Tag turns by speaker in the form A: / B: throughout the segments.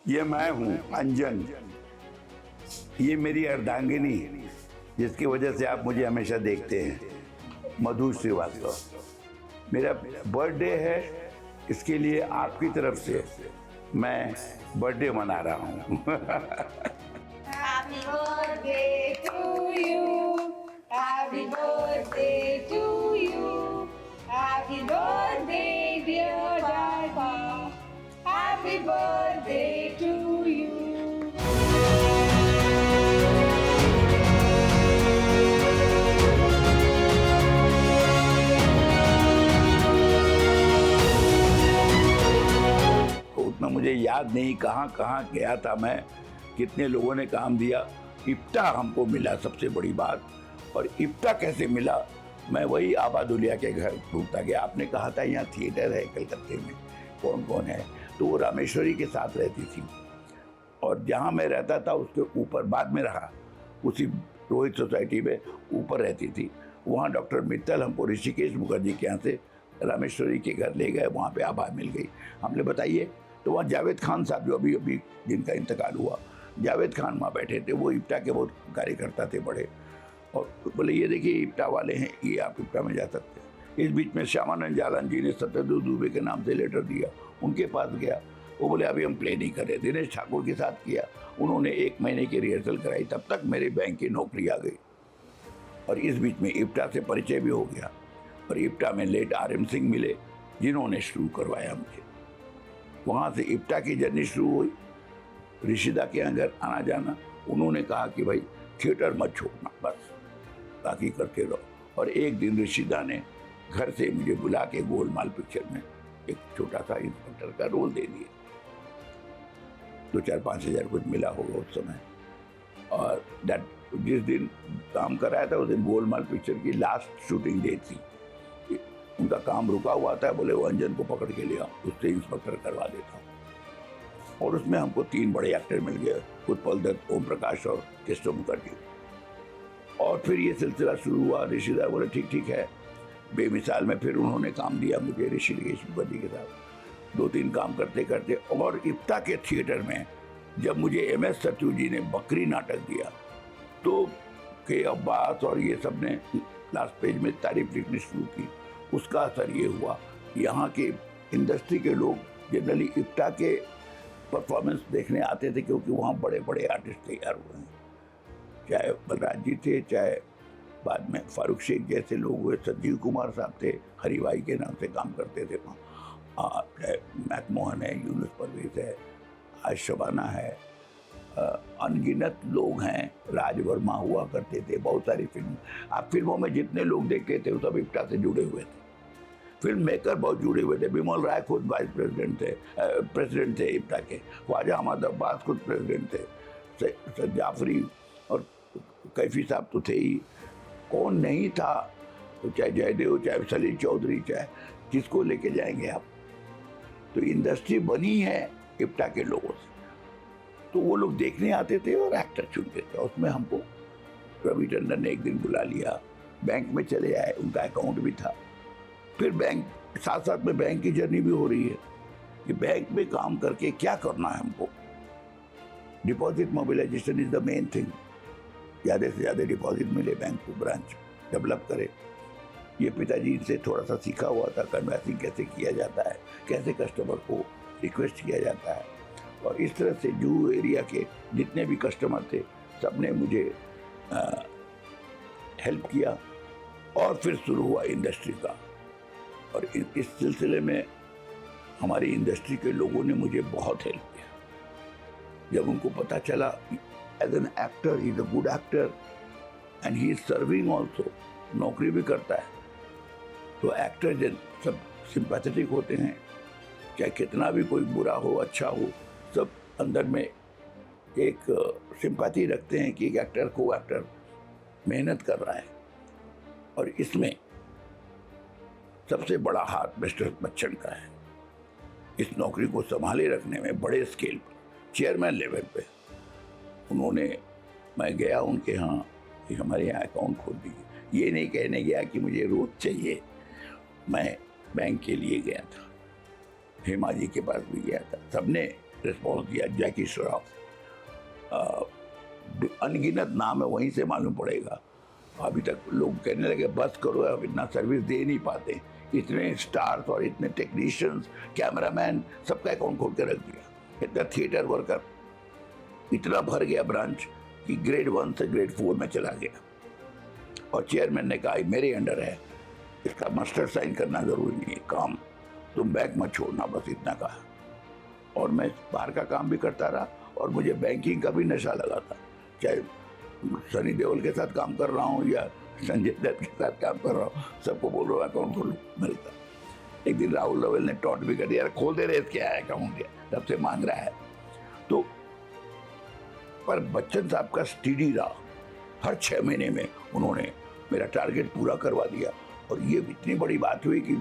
A: ये मैं हूँ अंजन, ये मेरी अर्धांगिनी जिसकी वजह से आप मुझे हमेशा देखते हैं, मधु श्रीवास्तव। मेरा बर्थडे है, इसके लिए आपकी तरफ से मैं बर्थडे मना रहा हूँ।
B: Happy birthday to you. Happy birthday to you. Happy birthday, dear Dada. Happy birthday to you.
A: उतना मुझे याद नहीं कहाँ कहाँ गया था मैं, कितने लोगों ने काम दिया। इप्टा हमको मिला सबसे बड़ी बात। और इप्टा कैसे मिला, मैं वही आबादुलिया के घर ढूंढता गया। आपने कहा था यहाँ थिएटर है कलकत्ते में, कौन कौन है, तो वो रामेश्वरी के साथ रहती थी। और जहाँ मैं रहता था उसके ऊपर बाद में रहा, उसी रोहित सोसाइटी में ऊपर रहती थी। वहाँ डॉक्टर मित्तल हमको ऋषिकेश मुखर्जी के यहाँ से रामेश्वरी के घर ले गए, वहाँ पे आभा मिल गई। हमने बताइए, तो वहाँ जावेद खान साहब जो अभी जिनका इंतकाल हुआ, जावेद खान वहाँ बैठे थे, वो इप्टा के बहुत कार्यकर्ता थे बड़े। और बोले ये देखिए इप्टा वाले हैं, ये आप इप्टा में जा सकते हैं। इस बीच में श्यामानंद जालान जी ने सत्यदेव दुबे के नाम से लेटर दिया, उनके पास गया। वो बोले अभी हम प्ले नहीं कर रहे। दिनेश ठाकुर के साथ किया, उन्होंने 1 महीने की रिहर्सल कराई, तब तक मेरे बैंक की नौकरी आ गई। और इस बीच में इप्टा से परिचय भी हो गया। और इप्टा में लेट RM सिंह मिले, जिन्होंने शुरू करवाया मुझे। वहाँ से इप्टा की जर्नी शुरू हुई, ऋषिदा के अंदर आना जाना। उन्होंने कहा कि भाई थिएटर मत छोड़ना, बस बाकी करते रहो। और एक दिन ऋषिदा ने घर से मुझे बुला के गोलमाल पिक्चर में एक छोटा सा इंस्पेक्टर का रोल दे दिया। 2-4-5 हज़ार कुछ मिला होगा उस समय। और जिस दिन काम कराया था उस दिन गोलमाल पिक्चर की लास्ट शूटिंग डे थी। उनका काम रुका हुआ था, बोले वो अंजन को पकड़ के लिया, उससे इंस्पेक्टर करवा देता हूँ। और उसमें हमको 3 बड़े एक्टर मिल गए, उत्पल दत्त, ओम प्रकाश और केशव मुखर्जी। और फिर ये सिलसिला शुरू हुआ। ऋषिदा बोले ठीक है। बेमिसाल में फिर उन्होंने काम दिया मुझे ऋषिकेश मुखर्जी के साथ। 2-3 काम करते करते, और इप्टा के थिएटर में जब मुझे MS सत्यू जी ने बकरी नाटक दिया, तो के अब्बास और ये सब ने लास्ट पेज में तारीफ लिखनी शुरू की। उसका असर ये हुआ, यहाँ के इंडस्ट्री के लोग जनरली इप्टा के परफॉर्मेंस देखने आते थे, क्योंकि वहाँ बड़े बड़े आर्टिस्ट तैयार हुए हैं। चाहे बलराज जी थे, चाहे बाद में फारूक शेख जैसे लोग हुए, संजीव कुमार साहब थे, हरिभाई के नाम से काम करते थे वहाँ। चाहे मैकमोहन है, यूनुस परवेज है, आज शबाना है, अनगिनत लोग हैं। राज वर्मा हुआ करते थे, बहुत सारी फिल्म। आप फिल्मों में जितने लोग देखते थे वो सब इप्टा से जुड़े हुए थे। फिल्म मेकर बहुत जुड़े हुए थे। बिमल राय खुद वाइस प्रेसिडेंट थे इप्टा के। ख्वाजा अहमद अब्बास खुद प्रेसिडेंट थे। सर जाफरी और कैफी साहब तो थे ही, कौन नहीं था। तो चाहे जयदेव, चाहे सलील चौधरी, चाहे किसको लेके जाएंगे आप। तो इंडस्ट्री बनी है इप्टा के लोगों से। तो वो लोग देखने आते थे और एक्टर चुनते थे। उसमें हमको रवि टंडन ने एक दिन बुला लिया, बैंक में चले आए, उनका अकाउंट भी था। फिर बैंक साथ साथ में बैंक की जर्नी भी हो रही है कि बैंक में काम करके क्या करना है हमको। Deposit mobilisation is the main thing. ज़्यादा से ज़्यादा डिपॉजिट मिले, बैंक को ब्रांच डेवलप करे। ये पिताजी से थोड़ा सा सीखा हुआ था, कन्वेंसिंग कैसे किया जाता है, कैसे कस्टमर को रिक्वेस्ट किया जाता है। और इस तरह से जूहू एरिया के जितने भी कस्टमर थे, सब ने मुझे हेल्प किया। और फिर शुरू हुआ इंडस्ट्री का। और इस सिलसिले में हमारी इंडस्ट्री के लोगों ने मुझे बहुत हेल्प किया। जब उनको पता चला as an actor, he is a good actor and he is serving also, नौकरी भी करता है, तो एक्टर जन सब सिंपैथेटिक होते हैं। चाहे कितना भी कोई बुरा हो, अच्छा हो, सब अंदर में एक सिंपैथी रखते हैं कि एक एक्टर को एक्टर मेहनत कर रहा है। और इसमें सबसे बड़ा हाथ मिस्टर बच्चन का है। इस नौकरी को संभाले रखने में बड़े स्केल पर, चेयरमैन लेवल पे उन्होंने, मैं गया उनके यहाँ कि हमारे यहाँ अकाउंट खोल दीजिए। ये नहीं कहने गया कि मुझे रोज चाहिए, मैं बैंक के लिए गया था, हेमा जी के पास भी गया था। सबने रिस्पॉन्स दिया, जैकी श्रॉफ, अनगिनत नाम है, वहीं से मालूम पड़ेगा। अभी तक लोग कहने लगे बस करो, अब इतना सर्विस दे नहीं पाते, इतने स्टार्स और इतने टेक्नीशियंस, कैमरामैन, सबका अकाउंट खोल के रख दिया। इतना थिएटर वर्कर इतना भर गया ब्रांच कि ग्रेड 1 से ग्रेड 4 में चला गया। और चेयरमैन ने कहा मेरे अंडर है, इसका मास्टर साइन करना जरूरी नहीं है, काम तुम बैंक मत छोड़ना, बस इतना कहा। और मैं बाहर का काम भी करता रहा और मुझे बैंकिंग का भी नशा लगा था, चाहे सनी देओल के साथ काम कर रहा हूँ या संजय दत्त के साथ काम कर रहा हूँ, सबको बोल रहा हूँ अकाउंट खोलो मिलता। एक दिन राहुल रवेल ने टॉन्ट भी कर दिया, खोल दे रहे क्या है अकाउंट, तब से मांग रहा है। तो पर बच्चन साहब का स्टीडी रहा, हर 6 महीने में उन्होंने मेरा टारगेट पूरा करवा दिया। और ये इतनी बड़ी बात हुई कि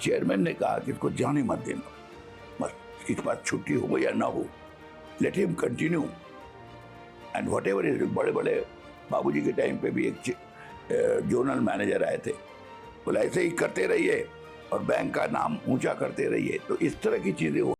A: चेयरमैन ने कहा कि इसको जाने मत देना, बस इसके पास छुट्टी हो या ना हो, let him continue and what ever is. बड़े बड़े बाबूजी के टाइम पे भी एक जोनल मैनेजर आए थे, बोले ऐसे ही करते रहिए और बैंक का नाम ऊंचा करते रहिए। तो इस तरह की चीजें हो।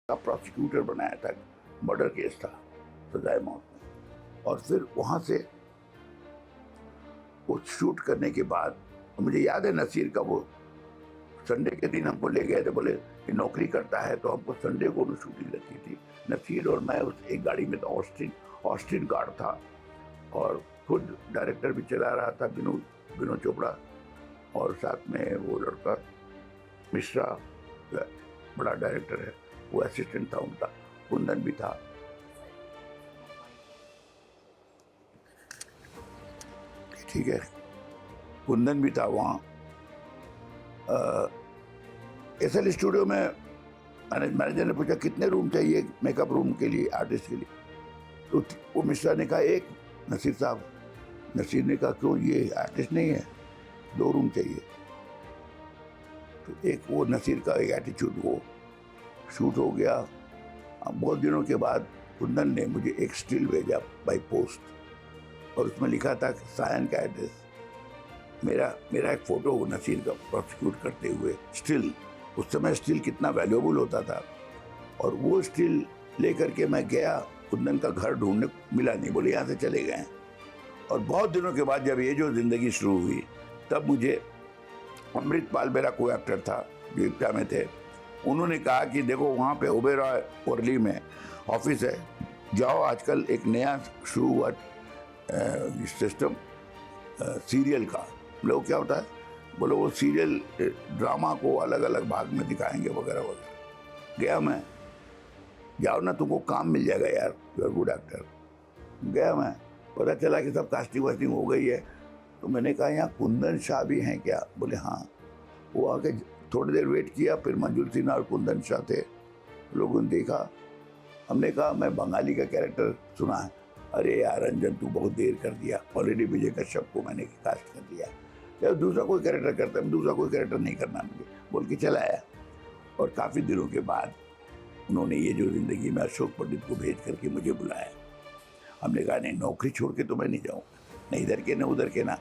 A: प्रोसिक्यूटर बनाया था, मर्डर केस था, सजाए मौत में। और फिर वहाँ से वो शूट करने के बाद मुझे याद है नसीर का, वो संडे के दिन हमको ले गए थे, बोले कि नौकरी करता है तो हमको संडे को शूटिंग रखी थी। नसीर और मैं उस एक गाड़ी में था, ऑस्टिन कार था, और खुद डायरेक्टर भी चला रहा था विनोद चोपड़ा, और साथ में वो लड़का मिश्रा बड़ा डायरेक्टर है, वो असिस्टेंट था उनका, कुंदन भी था। ठीक है, कुंदन भी था वहाँ। एसएल स्टूडियो में मैनेजर ने पूछा कितने रूम चाहिए मेकअप रूम के लिए, आर्टिस्ट के लिए। तो वो मिश्रा ने कहा एक। नसीर साहब, नसीर ने कहा क्यों, ये आर्टिस्ट नहीं है, 2 रूम चाहिए। तो एक वो नसीर का एक एटीट्यूड वो शूट हो गया। बहुत दिनों के बाद कुंदन ने मुझे एक स्टिल भेजा बाई पोस्ट, और उसमें लिखा था सायन का एड्रेस। मेरा एक फोटो नसीर का प्रोसिक्यूट करते हुए स्टिल, उस समय स्टिल कितना वैल्यूएबल होता था। और वो स्टिल लेकर के मैं गया, कुंदन का घर ढूंढने, मिला नहीं, बोले यहाँ से चले गए। और बहुत दिनों के बाद जब ये जो जिंदगी शुरू हुई, तब मुझे अमृतपाल मेरा को एक्टर था जो इप्टा में थे, उन्होंने कहा कि देखो वहाँ पे ओबेरॉय वर्ली में ऑफिस है, जाओ, आजकल एक नया शुरू हुआ सिस्टम सीरियल का। लोग क्या होता है, बोलो वो सीरियल ड्रामा को अलग अलग भाग में दिखाएंगे वगैरह वगैरह। गया मैं, जाओ ना, तुमको काम मिल जाएगा यार, यू आर गुड एक्टर। गया मैं, पता चला कि सब कास्टिंग वास्टिंग हो गई है। तो मैंने कहा यहाँ कुंदन शाह भी हैं क्या, बोले हाँ। वो आके थोड़ी देर वेट किया, फिर मंजूर सिन्हा और कुंदन शाह थे। लोगों ने देखा, हमने कहा मैं बंगाली का कैरेक्टर सुना है। अरे यार रंजन तू बहुत देर कर दिया, ऑलरेडी विजय कश्यप को मैंने कास्ट कर दिया, जब दूसरा कोई कैरेक्टर करता है, दूसरा कोई कैरेक्टर नहीं करना मुझे बोल के चला आया। और काफ़ी दिनों के बाद उन्होंने ये जो ज़िंदगी में अशोक पंडित को भेज करके मुझे बुलाया। हमने कहा नहीं, नौकरी छोड़ के तो मैं नहीं जाऊँगा, नहीं इधर के ना उधर के ना।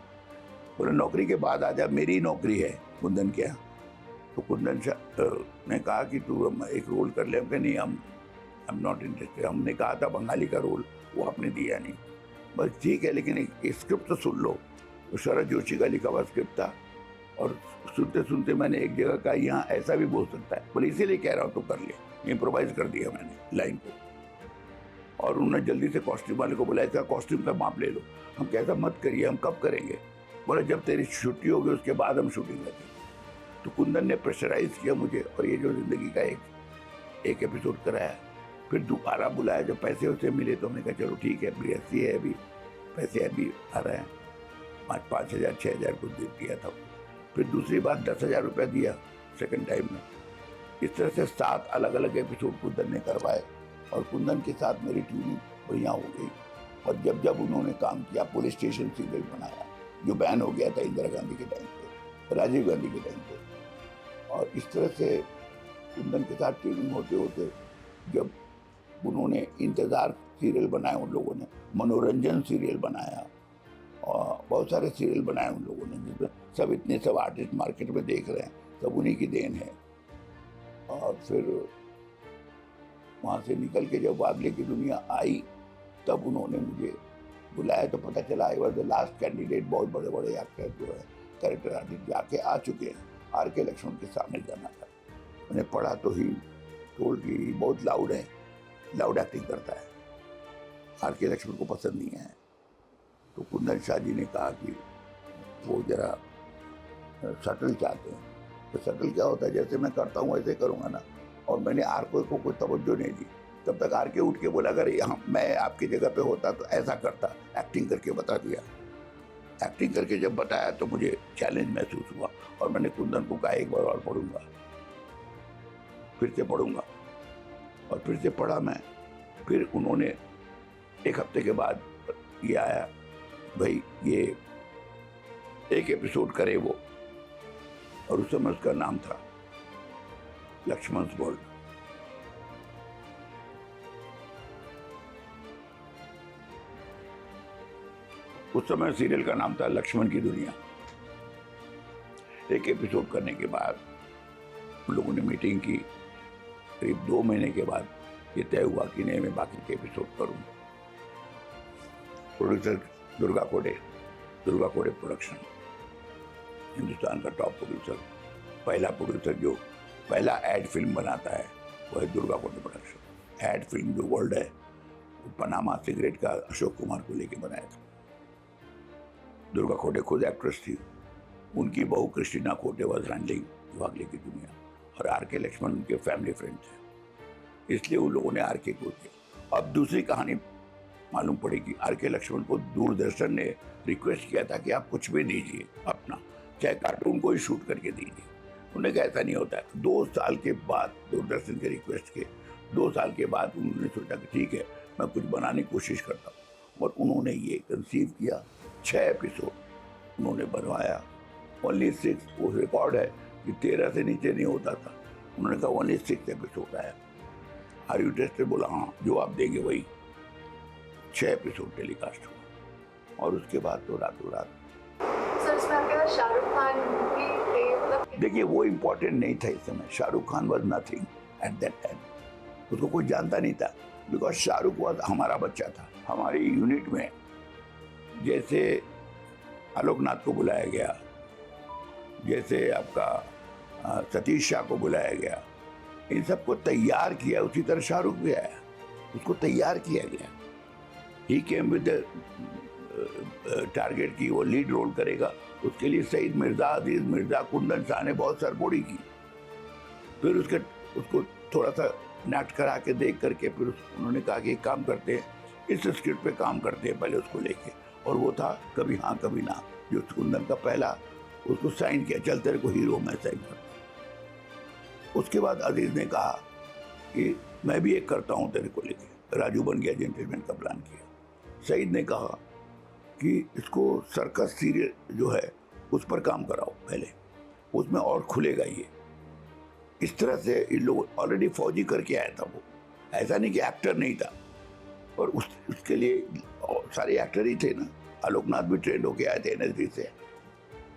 A: बोले नौकरी के बाद आ जा, मेरी नौकरी है कुंदन के यहाँ। तो कुंदन ने कहा कि तू हम एक रोल कर ले। हमने नहीं, हम नॉट इंटरेस्टेड। हमने कहा था बंगाली का रोल, वो आपने दिया नहीं। बस ठीक है, लेकिन एक स्क्रिप्ट तो सुन लो। तो शरद जोशी का लिखा हुआ स्क्रिप्ट था, और सुनते सुनते मैंने एक जगह कहा यहाँ ऐसा भी बोल सकता है, बोले इसीलिए कह रहा हूँ तो कर ले। इम्प्रोवाइज कर दिया मैंने लाइन को, और उन्होंने जल्दी से कॉस्ट्यूम वाले को बोला इसका कॉस्ट्यूम का माप ले लो। हम कहता मत करिए, हम कब करेंगे? बोले जब तेरी छुट्टी होगी उसके बाद हम शूटिंग करेंगे। तो कुंदन ने प्रेशराइज किया मुझे, और ये जो जिंदगी का एक एपिसोड कराया। फिर दोबारा बुलाया, जब पैसे उसे मिले तो हमने कहा चलो ठीक है, BSc है, अभी पैसे अभी आ रहे हैं, 5,000 6,000 कुछ दे दिया था। फिर दूसरी बार 10,000 रुपया दिया सेकंड टाइम में। इस तरह से 7 अलग अलग एपिसोड कुंदन ने करवाए, और कुंदन के साथ मेरी ट्यूनिंग बढ़िया हो गई। और जब जब उन्होंने काम किया, पुलिस स्टेशन सीरियल बनाया जो बैन हो गया था इंदिरा गांधी के टाइम पे, राजीव गांधी के टाइम पे। और इस तरह से कुंदन के साथ ट्यूनिंग होते होते जब उन्होंने इंतज़ार सीरियल बनाए, उन लोगों ने मनोरंजन सीरियल बनाया, और बहुत सारे सीरियल बनाए उन लोगों ने, जिसमें सब आर्टिस्ट मार्केट में देख रहे हैं, सब उन्हीं की देन है। और फिर वहाँ से निकल के जब वागले की दुनिया आई, तब उन्होंने मुझे बुलाया, तो पता चला I was the last candidate. बहुत बड़े बड़े एक्टर जो है, कैरेक्टर आर्टिस्ट जाके आ चुके हैं, RK लक्ष्मण के सामने जाना था। मैंने पढ़ा तो ही टोल्ड कि बहुत लाउड है, लाउड एक्टिंग करता है, RK लक्ष्मण को पसंद नहीं है। तो कुंदन शाह जी ने कहा कि वो जरा सटल चाहते हैं। तो सटल क्या होता है, जैसे मैं करता हूँ वैसे करूँगा ना। और मैंने RK को कोई तवज्जो नहीं दी। तब तक RK उठ के बोला अगर यहाँ मैं आपकी जगह पे होता तो ऐसा करता, एक्टिंग करके बता दिया। एक्टिंग करके जब बताया तो मुझे चैलेंज महसूस हुआ, और मैंने कुंदन को कहा एक बार और पढ़ूंगा, फिर से पढ़ूंगा, और फिर से पढ़ा मैं। फिर उन्होंने 1 हफ्ते के बाद ये आया, भाई ये एक एपिसोड करे वो, और उस समय उसका नाम था लक्ष्मण's वर्ल्ड। उस समय सीरियल का नाम था लक्ष्मण की दुनिया। एक एपिसोड करने के बाद उन लोगों ने मीटिंग की, करीब 2 महीने के बाद ये तय हुआ कि नहीं मैं बाकी के एपिसोड करूँ। प्रोड्यूसर दुर्गा कोडे प्रोडक्शन, हिंदुस्तान का टॉप प्रोड्यूसर, पहला प्रोड्यूसर जो पहला एड फिल्म बनाता है वो है दुर्गा कोडे प्रोडक्शन। एड फिल्म जो वर्ल्ड है वो पनामा सिगरेट का अशोक कुमार को लेके बनाया था। दुर्गा कोडे खुद एक्ट्रेस थी, उनकी बहू क्रिस्टीना कोडे वाज हैंडलिंग वागले की दुनिया, और RK लक्ष्मण उनके फैमिली फ्रेंड थे, इसलिए उन लोगों ने RK को दिया। अब दूसरी कहानी मालूम पड़ी कि RK लक्ष्मण को दूरदर्शन ने रिक्वेस्ट किया था कि आप कुछ भी दीजिए अपना, चाहे कार्टून को ही शूट करके दीजिए। उन्होंने कहा ऐसा नहीं होता है। 2 साल के बाद दूरदर्शन के रिक्वेस्ट के 2 साल के बाद उन्होंने सोचा कि ठीक है मैं कुछ बनाने की कोशिश करता हूँ, और उन्होंने ये कंसीव किया। 6 एपिसोड उन्होंने बनवाया, ओनली 6। वो रिकॉर्ड है कि 13 से नीचे नहीं होता था। उन्होंने कहा ओनली 6 एपिसोड आया। Are you interested? बोला हाँ, जो आप देंगे वही। 6 एपिसोड टेलीकास्ट हुआ, और उसके बाद तो रातों रात।
B: शाहरुख खान
A: देखिए वो इम्पोर्टेंट नहीं था इस समय। Shahrukh Khan was nothing at that time, उसको कोई जानता नहीं था, बिकॉज शाहरुख वॉज हमारा बच्चा था। हमारी यूनिट में जैसे आलोकनाथ को बुलाया गया, जैसे आपका सतीश शाह को बुलाया गया, इन सबको तैयार किया, उसी तरह शाहरुख भी आया, उसको तैयार किया गया। ही केम विद टारगेट की वो लीड रोल करेगा, उसके लिए सईद मिर्जा, अजीज मिर्जा, कुंदन शाह ने बहुत सरबोड़ी की। फिर उसको थोड़ा सा नाट करा के देख करके फिर उन्होंने कहा कि एक काम करते हैं, इस स्क्रिप्ट पे काम करते हैं पहले उसको लेके, और वो था कभी हाँ कभी ना, जो कुंदन का पहला, उसको साइन किया, चल तेरे को हीरो में साइन कर। उसके बाद अजीज ने कहा कि मैं भी एक करता हूँ तेरे को लेके। राजू बन गया जेंटलमैन का प्लान किया। सईद ने कहा कि इसको सर्कस सीरियल जो है उस पर काम कराओ पहले, उसमें और खुलेगा ये। इस तरह से इन लोग ऑलरेडी फौजी करके आया था वो, ऐसा नहीं कि एक्टर नहीं था। और उसके लिए सारे एक्टर ही थे ना। आलोकनाथ भी ट्रेंड होके आए थे एनएसडी से,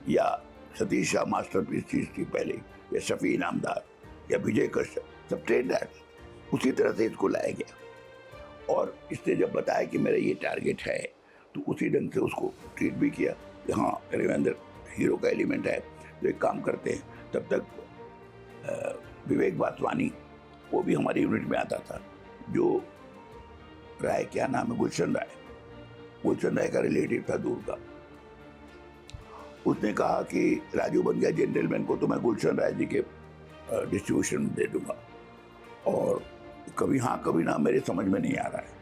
A: या सतीश शाह मास्टरपीस चीज थी पहले, या शफी इनामदार या विजय कश्यप, सब ट्रेंड एक्टर। उसी तरह से इसको लाया गया। और इसने जब बताया कि मेरा ये टारगेट है, तो उसी ढंग से उसको ट्रीट भी किया कि हाँ मेरे अंदर हीरो का एलिमेंट है, तो एक काम करते हैं। तब तक विवेक वासवानी वो भी हमारी यूनिट में आता था, जो राय, क्या नाम है, गुलशन राय का रिलेटिव था दूर का। उसने कहा कि राजू बन गया जेंटलमैन को तो मैं गुलशन राय जी के डिस्ट्रीब्यूशन दे दूंगा। और कभी हाँ कभी ना, मेरे समझ में नहीं आ रहा है,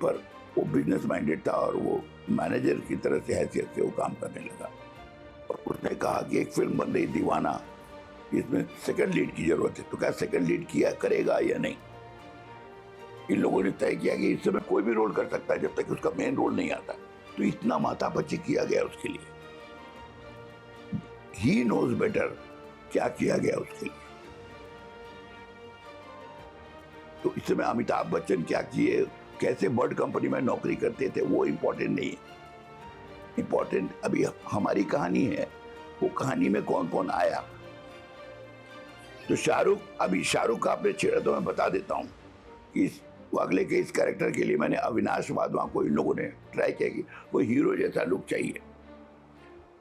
A: पर वो बिजनेस माइंडेड था और वो मैनेजर की तरह से हैसियत से वो काम करने लगा। और उसने कहा कि एक फिल्म बन रही दीवाना, इसमें सेकंड लीड की जरूरत है, तो क्या सेकंड लीड किया करेगा या नहीं। इन लोगों ने तय किया कि इस समय कोई भी रोल कर सकता है जब तक उसका मेन रोल नहीं आता। तो इतना माथापच्ची किया गया उसके लिए, ही नोज बेटर क्या किया गया उसके लिए। तो इस समय अमिताभ बच्चन क्या किए, कैसे बर्ड कंपनी में नौकरी करते थे, वो इंपॉर्टेंट नहीं है। इंपॉर्टेंट अभी हमारी कहानी है, वो कहानी में कौन कौन आया। तो शाहरुख का आपने छेड़ा तो मैं बता देता हूं कि वागले के इस कैरेक्टर के लिए मैंने अविनाश वाधवा को, इन लोगों ने ट्राई किया कि कोई हीरो जैसा लुक चाहिए।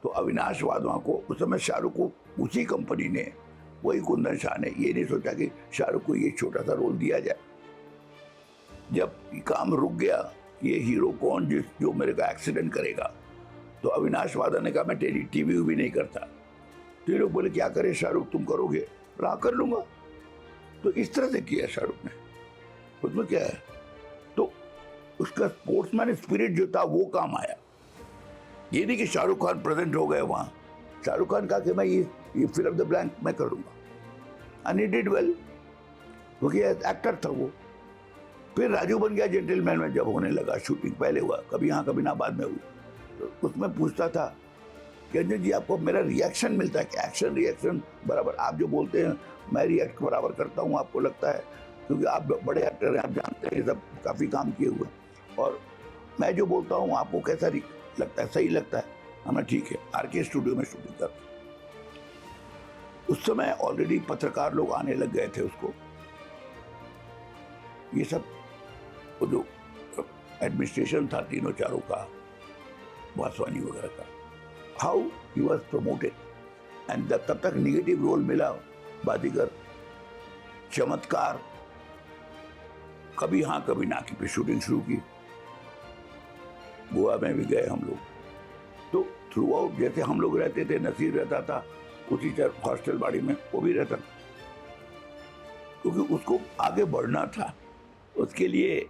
A: तो अविनाश वाधवा को उस समय शाहरुख को उसी कंपनी ने, वही कुंदन शाह ने, ये नहीं सोचा कि शाहरुख को ये छोटा सा रोल दिया जाए। जब काम रुक गया, ये हीरो कौन जो मेरे का एक्सीडेंट करेगा, तो अविनाश वाधवा ने कहा मैं टीवी भी नहीं करता। तो ये लोग बोले क्या करे शाहरुख, तुम करोगे? ला कर लूंगा। तो इस तरह से किया शाहरुख ने। उसमें क्या है, तो उसका स्पोर्ट्समैन स्पिरिट जो था वो काम आया। ये नहीं कि शाहरुख खान प्रेजेंट हो गए वहां। शाहरुख खान कहा कि मैं ये फिल इन द ब्लैंक मैं कर लूंगा, एंड ही डिड वेल, क्योंकि एक्टर था वो। फिर राजू बन गया जेंटलमैन में जब होने लगा, शूटिंग पहले हुआ, कभी हाँ कभी ना बाद में हुई, तो उसमें पूछता था कि अंजन जी आपको मेरा रिएक्शन मिलता है कि एक्शन रिएक्शन बराबर आप जो बोलते हैं मैं रिएक्ट बराबर करता हूँ, आपको लगता है, क्योंकि आप बड़े एक्टर हैं, आप जानते हैं, सब काफ़ी काम किए हुए, और मैं जो बोलता हूँ आपको कैसा लगता है, सही लगता है? हमें ठीक है। आरके स्टूडियो में शूटिंग कर, उस समय ऑलरेडी पत्रकार लोग आने लग गए थे उसको, ये सब वो जो एडमिनिस्ट्रेशन था तीनों चारों का, वासवानी वगैरह का, how he was promoted. And तब तक निगेटिव रोल मिला, बाजीगर, चमत्कार, कभी हाँ कभी ना की, फिर शूटिंग शुरू की। गोवा में भी गए हम लोग। तो थ्रू आउट जैसे हम लोग रहते थे, नसीर रहता था उसी तरह हॉस्टल बाड़ी में वो भी रहता, क्योंकि उसको आगे बढ़ना था, उसके लिए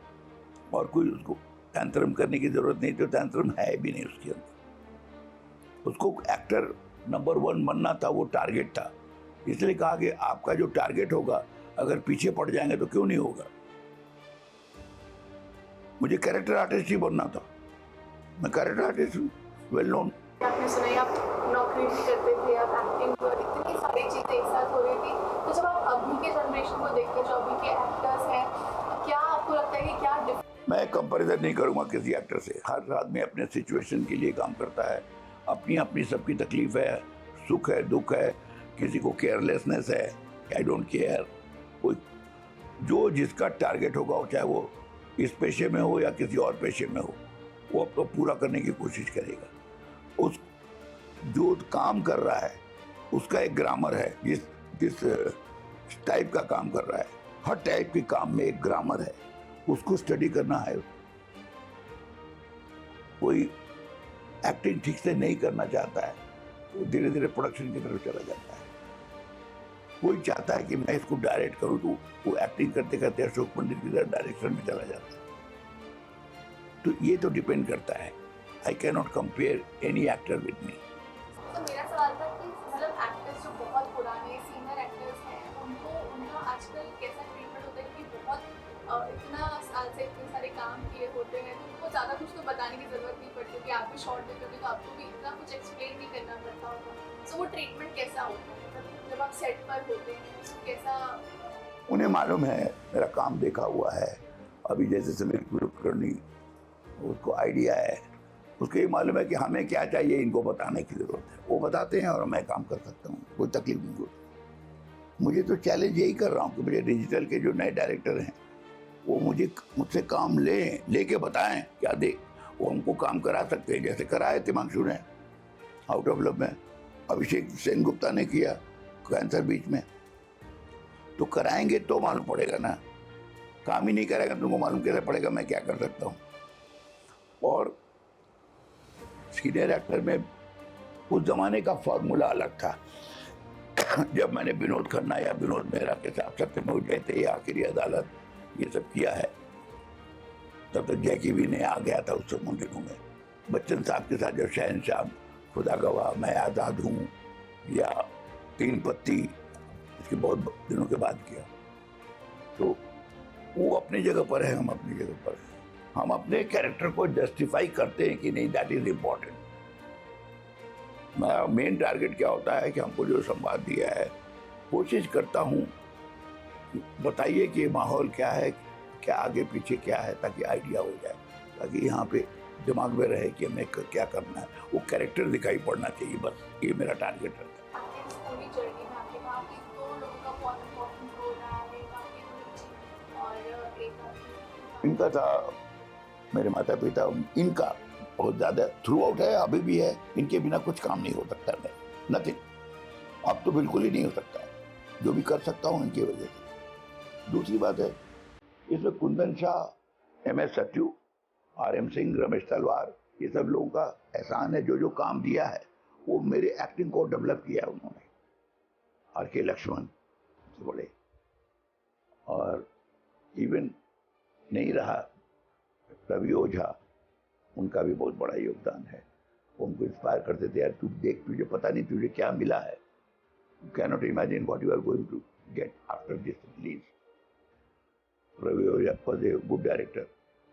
A: और कोई उसको तंत्रम करने की जरूरत नहीं थी, तंत्रम है भी नहीं उसके अंदर। उसको एक्टर नंबर 1 बनना था, वो टारगेट था। इसलिए कहा कि आपका जो टारगेट होगा, अगर पीछे पड़ जाएंगे तो क्यों नहीं होगा। मुझे कैरेक्टर आर्टिस्ट ही बनना था, मैं कैरेक्टर आर्टिस्ट हूँ, वेल नोन।
B: आपने सुना आप नौकरी भी करते थे, आप एक्टिंग पर, इतनी सारी चीजें एक साथ हो रही थी। तो जब आप अभी के जनरेशन को देखते, जो अभी के एक्टर्स हैं, क्या आपको लगता है कि क्या
A: मैं कंपैरिजन नहीं करूंगा किसी एक्टर से। हर आदमी अपने सिचुएशन के लिए काम करता है, अपनी अपनी सबकी तकलीफ है, सुख है, दुख है, किसी को केयरलेसनेस है, आई डोंट केयर। कोई जो जिसका टारगेट होगा, चाहे वो इस पेशे में हो या किसी और पेशे में हो, वो आपको पूरा करने की कोशिश करेगा। उस जो काम कर रहा है उसका एक ग्रामर है, जिस टाइप का काम कर रहा है, हर टाइप के काम में एक ग्रामर है, उसको स्टडी करना है। कोई एक्टिंग ठीक से नहीं करना चाहता है तो धीरे धीरे प्रोडक्शन की तरफ चला जाता है। कोई चाहता है कि मैं इसको डायरेक्ट करूं, तो वो एक्टिंग करते करते अशोक पंडित की तरफ डायरेक्शन में चला जाता है। तो ये तो डिपेंड करता है। I can not compare any actor with me.
B: तो मेरा सवाल था कि मतलब एक्टर्स जो बहुत पुराने सीनियर एक्टर्स हैं, उनको उनका आजकल कैसा ट्रीटमेंट होता है? क्योंकि हैं तो उनको ज़्यादा कुछ तो बताने की ज़रूरत नहीं पड़ती कि आप भी शॉर्ट देते होगे तो आपको भी इतना कुछ एक्सप्लेन नहीं करना पड़ता होगा। सो वो ट्रीटमेंट कैसा होता है, मतलब जब आप सेट पर होते हैं तो कैसा?
A: उन्हें मालूम है, मेरा काम देखा हुआ है। अभी जैसे समीर कुलकर्णी, उसको आइडिया है, उसको ये मालूम है कि हमें क्या चाहिए, इनको बताने की जरूरत है। वो बताते हैं और मैं काम कर सकता हूँ, कोई तकलीफ नहीं होती। मुझे तो चैलेंज यही कर रहा हूँ कि मुझे डिजिटल के जो नए डायरेक्टर हैं वो मुझसे काम लेके बताएं क्या दे। वो हमको काम करा सकते हैं, जैसे कराए तिमांशु ने आउट ऑफ लव में, अभिषेक सेन गुप्ता ने किया कैंसर बीच में। तो कराएंगे तो मालूम पड़ेगा ना, काम ही नहीं करेगा तुमको मालूम कैसे पड़ेगा मैं क्या कर सकता हूँ। और सीनियर एक्टर में उस जमाने का फॉर्मूला अलग था। जब मैंने विनोद खन्ना या विनोद मेहरा के साथ सत्यमेव जयते या आखिरी अदालत ये सब किया है, तब तक जैकी भी ने आ गया था उस समय दिनों में। बच्चन साहब के साथ जब शहनशाह, खुदा गवाह, मैं आज़ाद हूँ या तीन पत्ती, इसके बहुत दिनों के बाद किया। तो वो अपनी जगह पर है, हम अपनी जगह पर है। हम अपने कैरेक्टर को जस्टिफाई करते हैं कि नहीं, दैट इज इम्पोर्टेंट। मेरा मेन टारगेट क्या होता है कि हमको जो संवाद दिया है, कोशिश करता हूँ बताइए कि माहौल क्या है, क्या आगे पीछे क्या है, ताकि आइडिया हो जाए, ताकि यहाँ पे दिमाग में रहे कि हमें क्या करना है। वो कैरेक्टर दिखाई पड़ना चाहिए, बस ये मेरा टारगेट रहता है।
B: आपकी इस पूरी जर्नी में आपने कहा कि 2 लोगों का बहुत इम्पोर्टेंट रोल रहा है, आपकी गुरुजी और एक
A: इनका था, मेरे माता पिता, इनका बहुत ज्यादा थ्रू आउट है, अभी भी है। इनके बिना कुछ काम नहीं हो सकता है, नथिंग। अब तो बिल्कुल ही नहीं हो सकता है। जो भी कर सकता हूँ इनकी वजह से। दूसरी बात है, इसमें कुंदन शाह, MS सत्यू, RM सिंह, रमेश तलवार, ये सब लोगों का एहसान है। जो जो काम दिया है वो मेरे एक्टिंग को डेवलप किया है उन्होंने। RK लक्ष्मण से बड़े, और इवन नहीं रहा रवि ओझा, उनका भी बहुत बड़ा योगदान है। वो उनको इंस्पायर करते थे, यार तू देख, तुझे पता नहीं तुझे क्या मिला है, you can not imagine what you are going to get after this release. Ravi Ojha was a good director.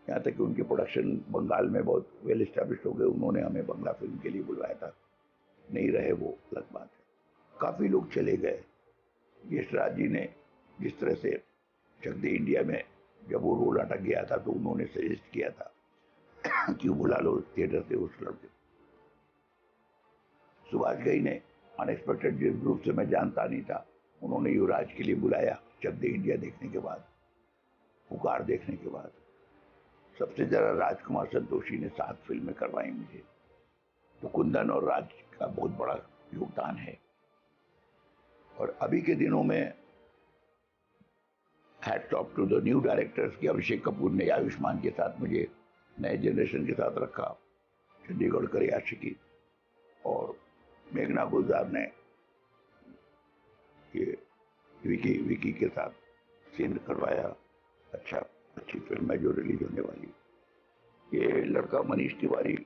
A: यहाँ तक कि उनके प्रोडक्शन बंगाल में बहुत वेल एस्टेब्लिश हो गए। उन्होंने हमें बंगला फिल्म के लिए बुलवाया था, नहीं रहे वो अलग बात है। काफ़ी लोग चले गए। यशराज जी ने जिस तरह से चक दे इंडिया में जब वो रोल अटक गया था तो उन्होंने सजेस्ट किया था कि बुला लो थिएटर से उस लड़के। सुभाष घई ने अनएक्सपेक्टेड, जिस ग्रुप से मैं जानता नहीं था, उन्होंने युवराज के लिए बुलाया चक दे इंडिया देखने के बाद, पुकार देखने के बाद। सबसे ज़्यादा राजकुमार संतोषी ने 7 फिल्में करवाई मुझे। तो कुंदन और राज का बहुत बड़ा योगदान है। और अभी के दिनों में hats off to the new directors कि अभिषेक कपूर ने आयुष्मान के साथ मुझे नए जनरेशन के साथ रखा, चंडीगढ़ करे आशिकी, और मेघना गुलजार ने ये विकी के साथ सीन करवाया। अच्छी फिल्म है जो रिलीज होने वाली। ये लड़का मनीष तिवारी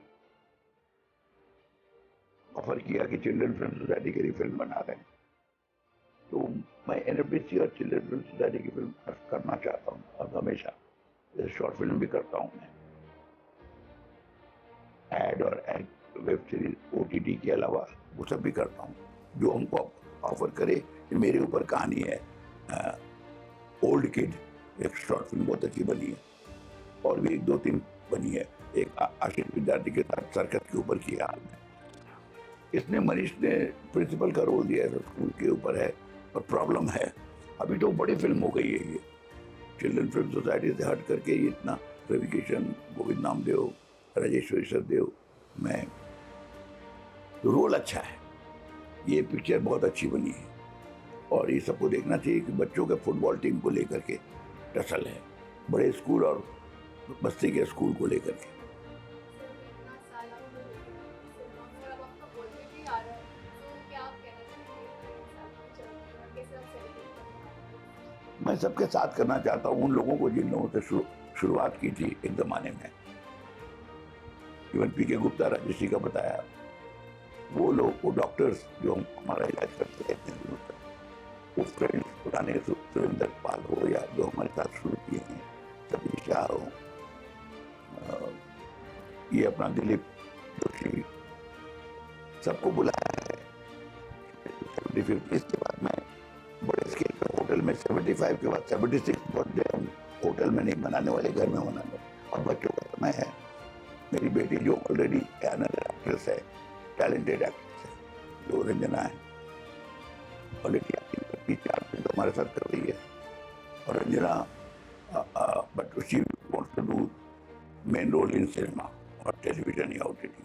A: ऑफर किया कि चिल्ड्रन फिल्म सोसाइटी के लिए फिल्म बना रहे हैं, तो मैं NFDC और चिल्ड्रन फिल्म सोसाइटी की फिल्म करना चाहता हूँ। अब हमेशा शॉर्ट फिल्म भी करता हूँ मैं, एड और वेब सीरीज OTT के अलावा वो सब भी करता हूँ। जो हमको ऑफर करे। मेरे ऊपर कहानी है ओल्ड किड, एक शॉर्ट फिल्म बहुत अच्छी बनी है, और भी 1-2-3 बनी है। एक आशिक विद्यार्थी के साथ सर्कस के ऊपर किया हमने। इसने मनीष ने प्रिंसिपल का रोल दिया है, स्कूल के ऊपर है, और प्रॉब्लम है अभी तो बड़ी फिल्म हो गई है ये। चिल्ड्रन फिल्म सोसाइटी से हट करके ये इतना रवि किशन, गोविंद नामदेव, राजेश्वरी सरदेव, मैं, तो रोल अच्छा है। ये पिक्चर बहुत अच्छी बनी है और ये सबको देखना चाहिए कि बच्चों के फुटबॉल टीम को लेकर के टसल है, बड़े स्कूल और बस्ती के स्कूल को लेकर के। मैं सबके साथ करना चाहता हूँ, उन लोगों को जिन लोगों से शुरुआत की थी एक जमाने में। इवन PK गुप्ता, राजेश्री का बताया, वो लोग, वो डॉक्टर्स जो हमारा इलाज करते रहते हैं, वो फ्रेंड्स पुराने, सुरेंद्र पाल हो या जो हमारे साथ शुरू किए हैं, सतीश शाह हो, ये अपना दिलीप जोशी सबको बुलाया है 75। इसके बाद मैं बड़े स्केल पे होटल में 75 के बाद 76 बर्थडे हम होटल में नहीं मनाने वाले, घर में मनाने वाले। और बच्चों का समय है। मेरी बेटी जो ऑलरेडी एक्ट्रेस है, टैलेंटेड एक्ट्रेस है, जो रंजना है, ऑलरेडी एक्टिंग करती 4 फिल्म हमारे साथ कर रही है। और Ranjana but she wants to do main role in cinema और टेलीविजन या OTT।